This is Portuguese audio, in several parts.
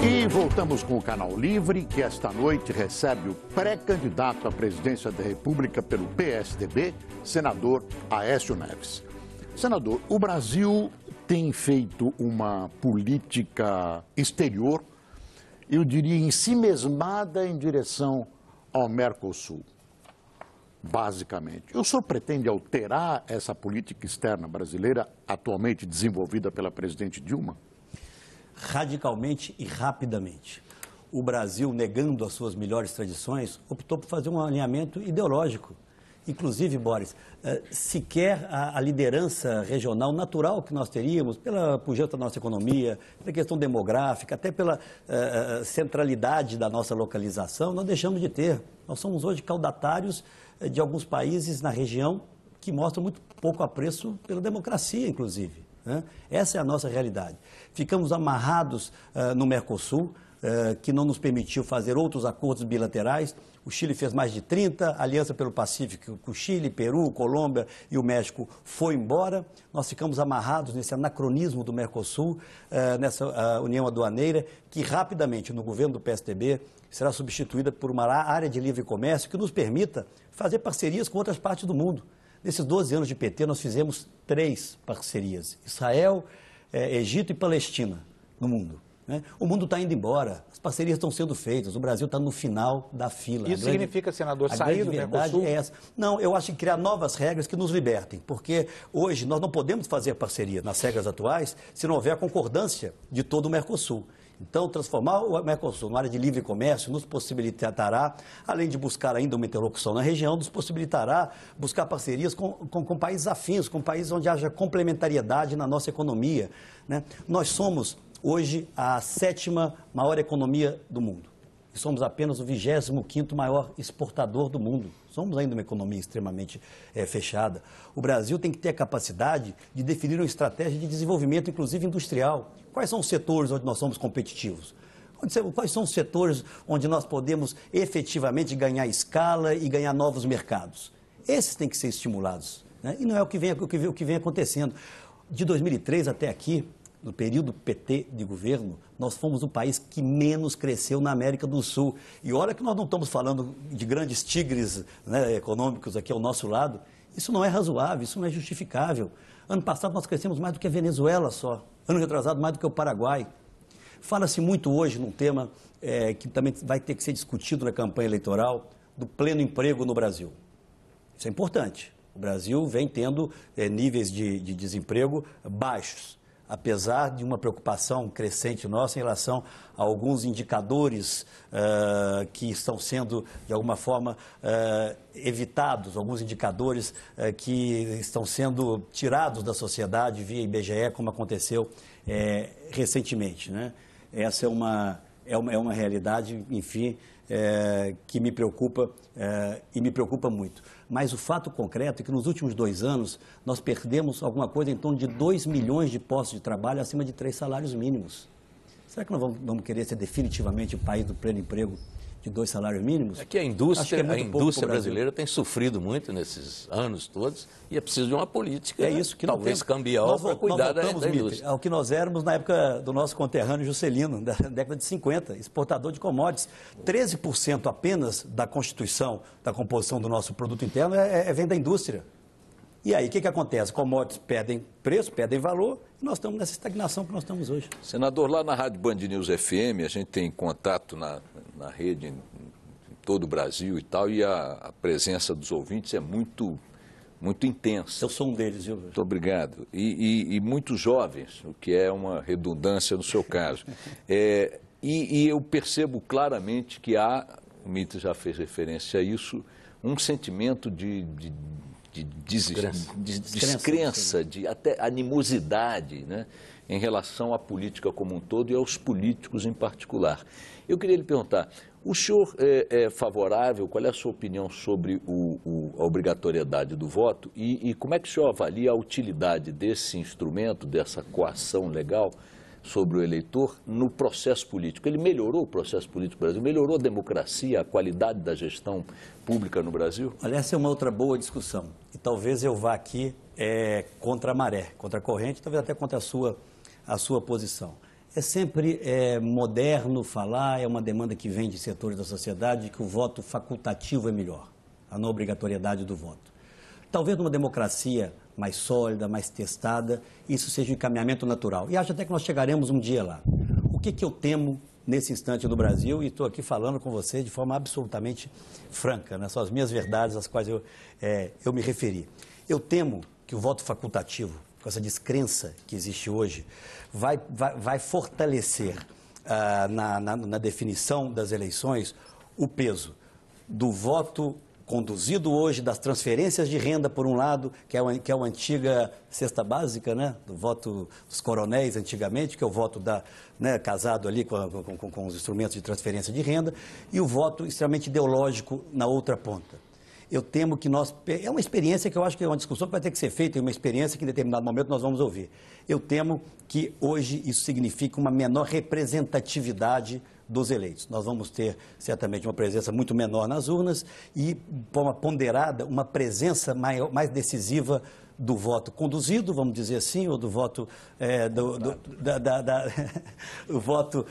E voltamos com o Canal Livre, que esta noite recebe o pré-candidato à presidência da República pelo PSDB, senador Aécio Neves. Senador, o Brasil tem feito uma política exterior, eu diria, ensimesmada em direção ao Mercosul, basicamente. O senhor pretende alterar essa política externa brasileira atualmente desenvolvida pela presidente Dilma? Radicalmente e rapidamente. O Brasil, negando as suas melhores tradições, optou por fazer um alinhamento ideológico. Inclusive, Boris, sequer a liderança regional natural que nós teríamos, pela pujança da nossa economia, pela questão demográfica, até pela centralidade da nossa localização, nós deixamos de ter. Nós somos hoje caudatários de alguns países na região que mostram muito pouco apreço pela democracia, inclusive. Essa é a nossa realidade. Ficamos amarrados no Mercosul, que não nos permitiu fazer outros acordos bilaterais. O Chile fez mais de 30, a Aliança pelo Pacífico com o Chile, Peru, Colômbia e o México foi embora. Nós ficamos amarrados nesse anacronismo do Mercosul, nessa união aduaneira, que rapidamente, no governo do PSDB, será substituída por uma área de livre comércio que nos permita fazer parcerias com outras partes do mundo. Nesses 12 anos de PT, nós fizemos 3 parcerias: Israel, Egito e Palestina no mundo. O mundo está indo embora, as parcerias estão sendo feitas, o Brasil está no final da fila. Isso significa, senador, sair do Mercosul? É essa. Não, eu acho que criar novas regras que nos libertem, porque hoje nós não podemos fazer parceria nas regras atuais se não houver a concordância de todo o Mercosul. Então, transformar o Mercosul numa área de livre comércio nos possibilitará, além de buscar ainda uma interlocução na região, nos possibilitará buscar parcerias com países afins, com países onde haja complementariedade na nossa economia. Nós somos, hoje, a 7ª maior economia do mundo. E somos apenas o 25º maior exportador do mundo. Somos ainda uma economia extremamente fechada. O Brasil tem que ter a capacidade de definir uma estratégia de desenvolvimento, inclusive industrial. Quais são os setores onde nós somos competitivos? Quais são os setores onde nós podemos efetivamente ganhar escala e ganhar novos mercados? Esses têm que ser estimulados. E não é o que vem acontecendo. De 2003 até aqui, no período PT de governo, nós fomos o país que menos cresceu na América do Sul. E olha que nós não estamos falando de grandes tigres econômicos aqui ao nosso lado. Isso não é razoável, isso não é justificável. Ano passado nós crescemos mais do que a Venezuela só. Ano retrasado mais do que o Paraguai. Fala-se muito hoje num tema que também vai ter que ser discutido na campanha eleitoral, do pleno emprego no Brasil. Isso é importante. O Brasil vem tendo níveis de desemprego baixos, apesar de uma preocupação crescente nossa em relação a alguns indicadores que estão sendo, de alguma forma, evitados, alguns indicadores que estão sendo tirados da sociedade via IBGE, como aconteceu recentemente. Essa é uma realidade, enfim, que me preocupa e me preocupa muito. Mas o fato concreto é que nos últimos 2 anos nós perdemos alguma coisa em torno de 2 milhões de postos de trabalho acima de 3 salários mínimos. Será que nós vamos querer ser definitivamente o país do pleno emprego de 2 salários mínimos? É que a indústria brasileira tem sofrido muito nesses anos todos e é preciso de uma política, que talvez cambial, para cuidar da indústria. Ao que nós éramos na época do nosso conterrâneo Juscelino, da década de 50, exportador de commodities. 13% apenas da constituição, da composição do nosso produto interno vem da indústria. E aí, o que acontece? Commodities perdem preço, perdem valor, e nós estamos nessa estagnação que nós estamos hoje. Senador, lá na Rádio Band News FM, a gente tem contato na rede em todo o Brasil e tal, e a presença dos ouvintes é muito intensa. Eu sou um deles, viu? Muito obrigado. E muito jovens, o que é uma redundância no seu caso. E eu percebo claramente que há, o Mitre já fez referência a isso, um sentimento de descrença, de até animosidade, em relação à política como um todo e aos políticos em particular. Eu queria lhe perguntar, o senhor é favorável, qual é a sua opinião sobre a obrigatoriedade do voto e como é que o senhor avalia a utilidade desse instrumento, dessa coação legal sobre o eleitor no processo político? Ele melhorou o processo político do Brasil? Melhorou a democracia, a qualidade da gestão pública no Brasil? Olha, essa é uma outra boa discussão. E talvez eu vá aqui contra a maré, contra a corrente, talvez até contra a sua posição. É sempre moderno falar, é uma demanda que vem de setores da sociedade, que o voto facultativo é melhor, a não obrigatoriedade do voto. Talvez numa democracia mais sólida, mais testada, isso seja um encaminhamento natural. E acho até que nós chegaremos um dia lá. O que eu temo nesse instante no Brasil, e estou aqui falando com você de forma absolutamente franca, né? São as minhas verdades às quais eu me referi. Eu temo que o voto facultativo, com essa descrença que existe hoje, vai fortalecer na definição das eleições o peso do voto conduzido hoje das transferências de renda, por um lado, que é uma antiga cesta básica, né, do voto dos coronéis antigamente, que é o voto casado ali com os instrumentos de transferência de renda, e o voto extremamente ideológico na outra ponta. Eu temo que é uma experiência que eu acho que é uma discussão que vai ter que ser feita, é uma experiência que em determinado momento nós vamos ouvir. Eu temo que hoje isso signifique uma menor representatividade dos eleitos. Nós vamos ter, certamente, uma presença muito menor nas urnas e, uma ponderada, uma presença mais decisiva do voto conduzido, vamos dizer assim, ou do voto o voto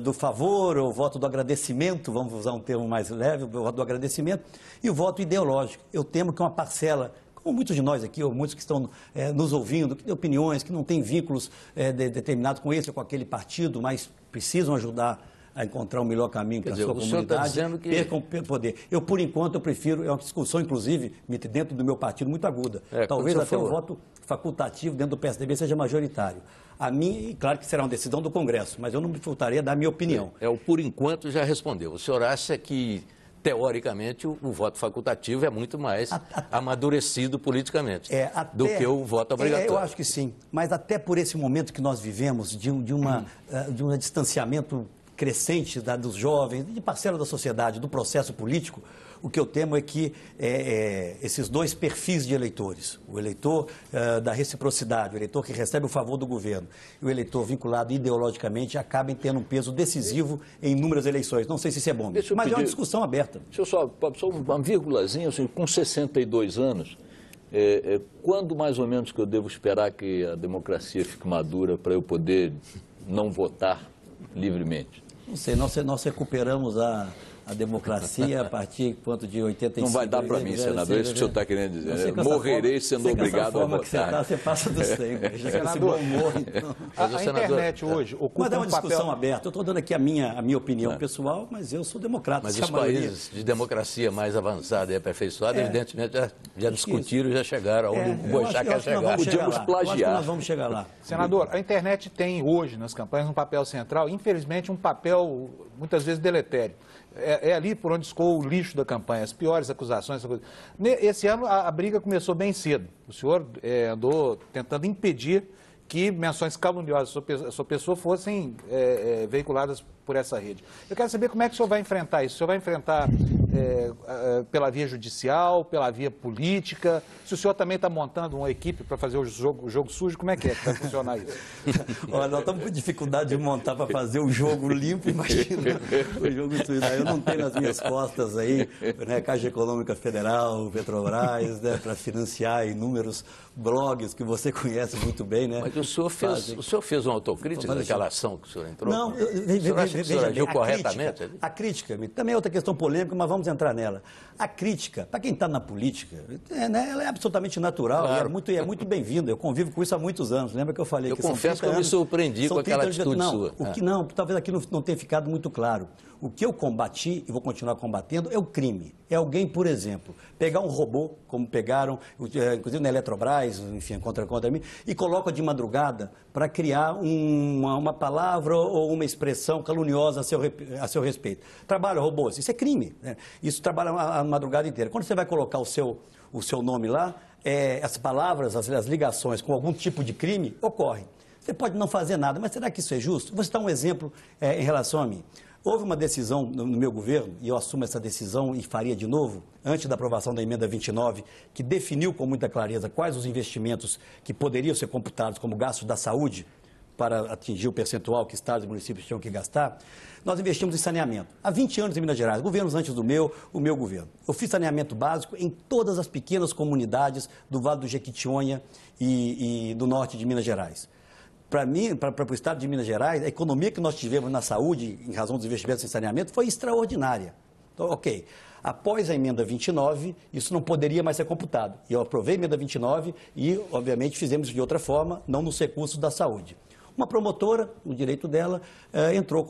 do favor, ou o voto do agradecimento, vamos usar um termo mais leve, o voto do agradecimento, e o voto ideológico. Eu temo que uma parcela, como muitos de nós aqui, ou muitos que estão nos ouvindo, que têm opiniões, que não têm vínculos determinados com esse ou com aquele partido, mas precisam ajudar a encontrar o melhor caminho para a sua comunidade, percam poder. Eu, por enquanto, eu prefiro, é uma discussão, inclusive, dentro do meu partido, muito aguda. Talvez até o voto facultativo dentro do PSDB seja majoritário. A mim, claro que será uma decisão do Congresso, mas eu não me furtaria a dar a minha opinião. O por enquanto já respondeu. O senhor acha que, teoricamente, o voto facultativo é muito mais amadurecido politicamente do que o voto obrigatório? Eu acho que sim, mas até por esse momento que nós vivemos, de um distanciamento crescente dos jovens, de parcela da sociedade, do processo político, o que eu temo é que esses dois perfis de eleitores, o eleitor da reciprocidade, o eleitor que recebe o favor do governo e o eleitor vinculado ideologicamente, acabem tendo um peso decisivo em inúmeras eleições. Não sei se isso é bom, mas é uma discussão aberta. Deixa eu só uma vírgulazinha, assim, com 62 anos, quando mais ou menos que eu devo esperar que a democracia fique madura para eu poder não votar livremente? Não sei, nós recuperamos a democracia a partir de 85. Não vai dar para mim, senador, é isso que o senhor está querendo dizer. Morrerei sendo obrigado a votar. Você passa do 100, esse bom humor, então. A internet hoje ocupa mas é uma discussão aberta. Eu estou dando aqui a minha opinião pessoal, mas eu sou democrata. Mas os países de democracia mais avançada e aperfeiçoada, evidentemente, já discutiram, já chegaram onde o Boixá quer chegar. Podíamos plagiar. Nós vamos chegar lá. Senador, a internet tem hoje nas campanhas um papel central, infelizmente um papel muitas vezes deletério. É ali por onde escoa o lixo da campanha, as piores acusações. Esse ano a briga começou bem cedo. O senhor andou tentando impedir que menções caluniosas à sua pessoa fossem veiculadas por essa rede. Eu quero saber como é que o senhor vai enfrentar isso. O senhor vai enfrentar pela via judicial, pela via política? Se o senhor também está montando uma equipe para fazer o jogo sujo, como é que vai funcionar isso? Olha, nós estamos com dificuldade de montar para fazer o jogo limpo, imagina o jogo sujo. Eu não tenho nas minhas costas aí, né, Caixa Econômica Federal, Petrobras, né, para financiar inúmeros blogs que você conhece muito bem, né? Mas o senhor fez uma autocrítica daquela ação que o senhor entrou? Não, o senhor agiu corretamente? A crítica, também é outra questão polêmica, mas vamos entrar nela. A crítica, para quem está na política, ela é absolutamente natural, claro. E é muito bem-vinda. Eu convivo com isso há muitos anos. Lembra que eu falei que confesso que eu me surpreendi com aquela atitude sua. Talvez aqui não tenha ficado muito claro. O que eu combati, e vou continuar combatendo, é o crime. É alguém, por exemplo, pegar um robô, como pegaram, inclusive na Eletrobras, enfim, contra mim, e coloca de madrugada para criar uma palavra ou uma expressão caluniosa a seu respeito. Trabalha robôs, isso é crime, né? Isso trabalha a madrugada inteira. Quando você vai colocar o seu nome lá, as palavras, as ligações com algum tipo de crime ocorrem. Você pode não fazer nada, mas será que isso é justo? Vou citar um exemplo em relação a mim. Houve uma decisão no meu governo, e eu assumo essa decisão e faria de novo, antes da aprovação da emenda 29, que definiu com muita clareza quais os investimentos que poderiam ser computados como gastos da saúde para atingir o percentual que estados e municípios tinham que gastar. Nós investimos em saneamento. Há 20 anos em Minas Gerais, governos antes o meu governo. Eu fiz saneamento básico em todas as pequenas comunidades do Vale do Jequitinhonha e do norte de Minas Gerais. Para mim, para o Estado de Minas Gerais, a economia que nós tivemos na saúde, em razão dos investimentos em saneamento, foi extraordinária. Então, ok. Após a emenda 29, isso não poderia mais ser computado. E eu aprovei a emenda 29 e, obviamente, fizemos de outra forma, não nos recursos da saúde. Uma promotora, o direito dela, entrou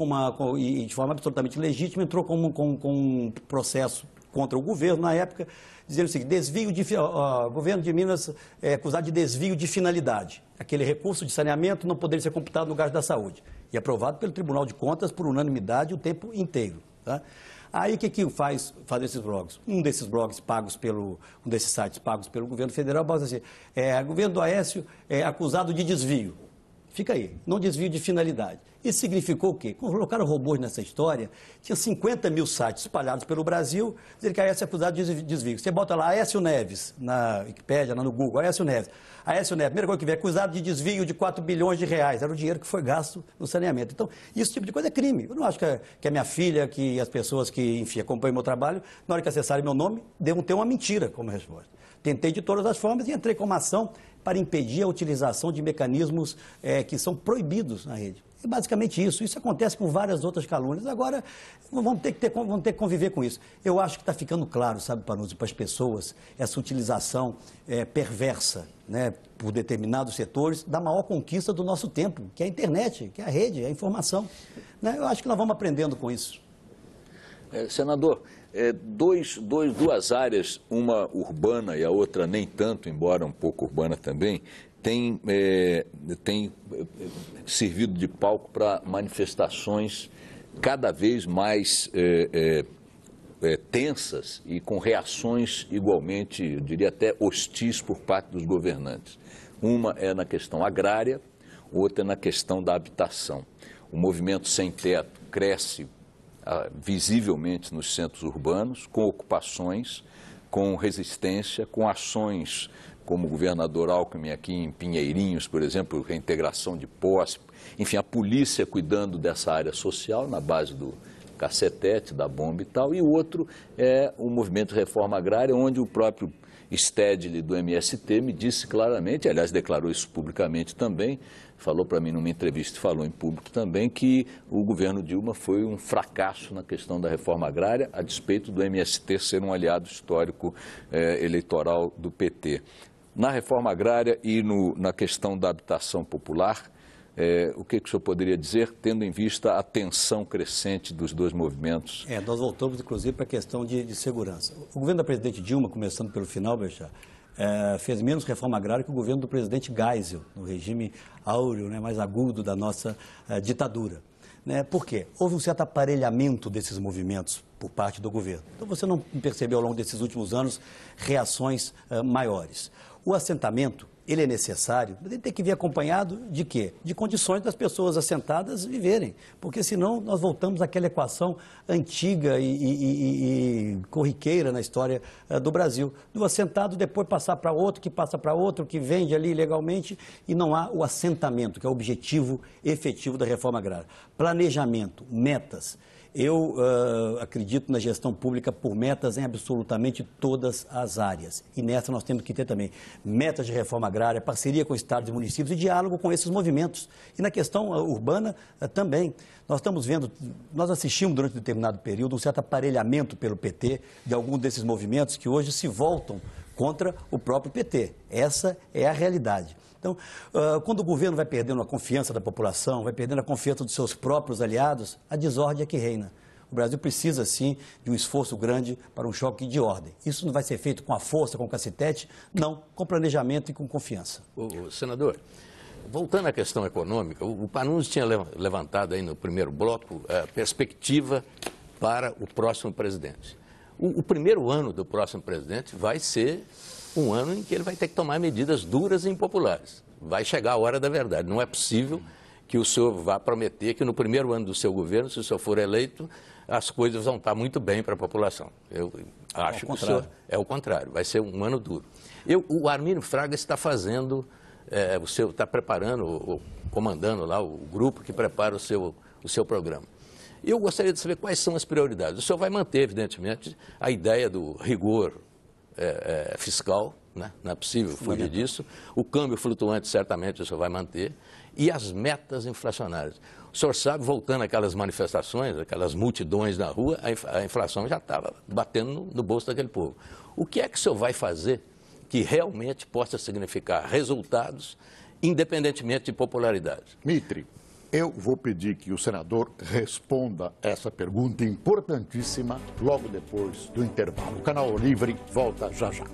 e de forma absolutamente legítima, entrou com um processo contra o governo, na época, dizendo o seguinte: o governo de Minas é acusado de desvio de finalidade. Aquele recurso de saneamento não poderia ser computado no gasto da saúde. E aprovado pelo Tribunal de Contas por unanimidade o tempo inteiro. Tá? Aí o que faz esses blogs? Um desses blogs um desses sites pagos pelo governo federal, bota assim: governo do Aécio é acusado de desvio. Fica aí, não desvio de finalidade. Isso significou o quê? Quando colocaram robôs nessa história, tinha 50 mil sites espalhados pelo Brasil, dizendo que a Aécio é acusado de desvio. Você bota lá Aécio Neves, na Wikipédia, lá no Google, Aécio Neves. Aécio Neves, primeira coisa que vem, acusado de desvio de 4 bilhões de reais. Era o dinheiro que foi gasto no saneamento. Então, esse tipo de coisa é crime. Eu não acho que a minha filha, que as pessoas que, enfim, acompanham o meu trabalho, na hora que acessarem meu nome, devam ter uma mentira como resposta. Tentei de todas as formas e entrei com uma ação para impedir a utilização de mecanismos que são proibidos na rede. É basicamente isso. Isso acontece com várias outras calúnias. Agora, vamos ter que conviver com isso. Eu acho que está ficando claro, sabe, Panuzzi, para as pessoas, essa utilização perversa, né, por determinados setores, da maior conquista do nosso tempo, que é a internet, que é a rede, é a informação. Né? Eu acho que nós vamos aprendendo com isso. Senador, duas áreas, uma urbana e a outra nem tanto, embora um pouco urbana também, tem servido de palco para manifestações cada vez mais tensas e com reações igualmente, eu diria até hostis por parte dos governantes. Uma é na questão agrária, outra é na questão da habitação. O movimento sem teto cresce visivelmente nos centros urbanos, com ocupações, com resistência, com ações como o governador Alckmin aqui em Pinheirinhos, por exemplo, reintegração de posse, enfim, a polícia cuidando dessa área social na base do cacetete, da bomba e tal, e o outro é o movimento de reforma agrária, onde o próprio Stedley do MST me disse claramente, aliás, declarou isso publicamente também, falou para mim numa entrevista, falou em público também, que o governo Dilma foi um fracasso na questão da reforma agrária, a despeito do MST ser um aliado histórico eleitoral do PT. Na reforma agrária e na questão da habitação popular, o que o senhor poderia dizer, tendo em vista a tensão crescente dos dois movimentos? Nós voltamos, inclusive, para a questão de segurança. O governo da presidente Dilma, começando pelo final, Bechá, fez menos reforma agrária que o governo do presidente Geisel, no regime áureo, né, mais agudo da nossa ditadura. Né? Por quê? Houve um certo aparelhamento desses movimentos por parte do governo. Então, você não percebeu ao longo desses últimos anos reações maiores. O assentamento, ele é necessário, mas ele tem que vir acompanhado de quê? De condições das pessoas assentadas viverem, porque senão nós voltamos àquela equação antiga e corriqueira na história do Brasil. Do assentado depois passar para outro, que passa para outro, que vende ali ilegalmente, e não há o assentamento, que é o objetivo efetivo da reforma agrária. Planejamento, metas. Eu acredito na gestão pública por metas em absolutamente todas as áreas. E nessa nós temos que ter também metas de reforma agrária, parceria com estados e municípios e diálogo com esses movimentos. E na questão urbana também. Nós estamos vendo, nós assistimos durante um determinado período um certo aparelhamento pelo PT de alguns desses movimentos que hoje se voltam contra o próprio PT. Essa é a realidade. Então, quando o governo vai perdendo a confiança da população, vai perdendo a confiança dos seus próprios aliados, a desordem é que reina. O Brasil precisa, sim, de um esforço grande para um choque de ordem. Isso não vai ser feito com a força, com o cacetete, não, com planejamento e com confiança. Senador, voltando à questão econômica, o Panuzzi tinha levantado aí no primeiro bloco a perspectiva para o próximo presidente. O primeiro ano do próximo presidente vai ser um ano em que ele vai ter que tomar medidas duras e impopulares. Vai chegar a hora da verdade. Não é possível que o senhor vá prometer que no primeiro ano do seu governo, se o senhor for eleito, as coisas vão estar muito bem para a população. Eu acho que o senhor é o contrário. Vai ser um ano duro. O Armínio Fraga está fazendo, o senhor está preparando, comandando lá o grupo que prepara o seu programa. Eu gostaria de saber quais são as prioridades. O senhor vai manter, evidentemente, a ideia do rigor fiscal, né? Não é possível fugir disso. O câmbio flutuante, certamente, isso vai manter. E as metas inflacionárias. O senhor sabe, voltando àquelas manifestações, aquelas multidões na rua, a inflação já estava batendo no bolso daquele povo. O que é que o senhor vai fazer que realmente possa significar resultados, independentemente de popularidade? Mitre, eu vou pedir que o senador responda essa pergunta importantíssima logo depois do intervalo. O Canal Livre volta já já.